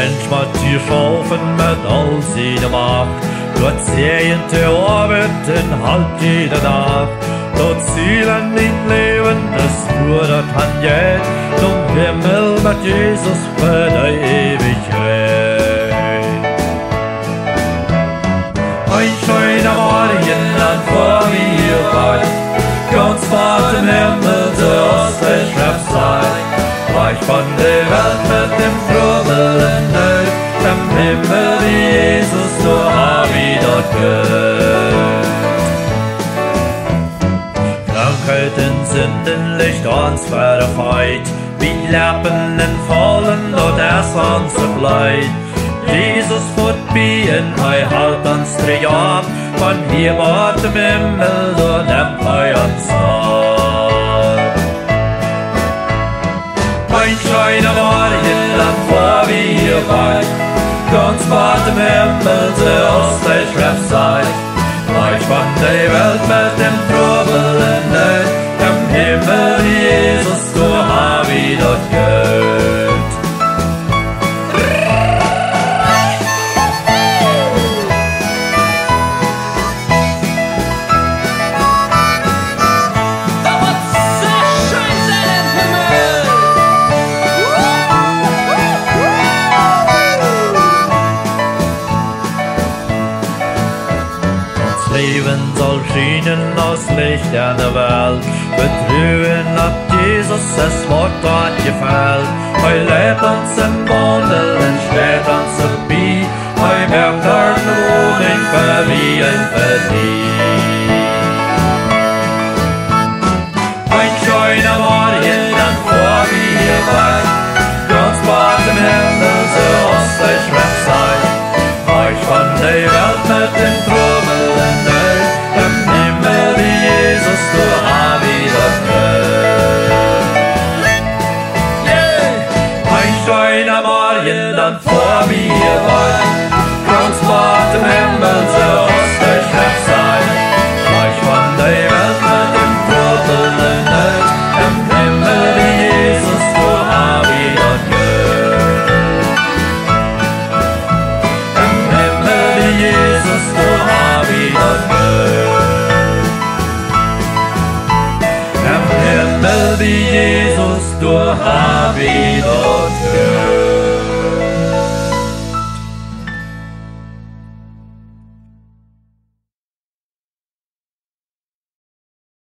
Mensch wat die schaffen met al zijn macht. Dort sehen die Arbeit in halt jede Nacht. Dort zielen in Leben, das wurde han jet. Zum Himmel mit Jesus für die Ewigkeit. Ein schöner Morgen dann vor mir weit. Ganz fort im Himmel, der Ostbeschrift sei. Reich von der Welt mit dem Trubeln Welt. Dem Himmel wie Jesus, du hab ich dort gehört. Krankheiten sind in Licht uns verfeit. Wie Lappen in Fallen, dort erst uns Leid. Jesus fortbien, hei halt uns Triumph. Von hier bort im Himmel, du nimmt hei uns nah. Ein schöner Morgen, dann vor wir weit. Ganz bort im Himmel, der Ostbeschrift sei. Reich von der Welt mit dem Trubel in Welt. Im Himmel, Jesus, du hab ich dort gehört. Leben soll schienen aus Licht an der Welt. Betrühen ab Jesus, das Wort dort gefällt. Heu lebt uns im Wandel, entsteht uns vorbei. Heu merkt dort Wohnung für wie ein Verdienst. Ein schöner Morgen, dann vor wir weit. Ganz bald im Himmel, so Ostbeschrift sei. Euch von der Welt mit dem Trubel. Dann vor mir weit, ganz bald im Himmel, so Ostbeschrift sei. Reich von der Welt mit dem Trubel in Welt. Im Himmel wie Jesus, du hab ich dort gehört. Im Himmel wie Jesus, du hab ich dort gehört. Im Himmel wie Jesus, du hab ich dort gehört.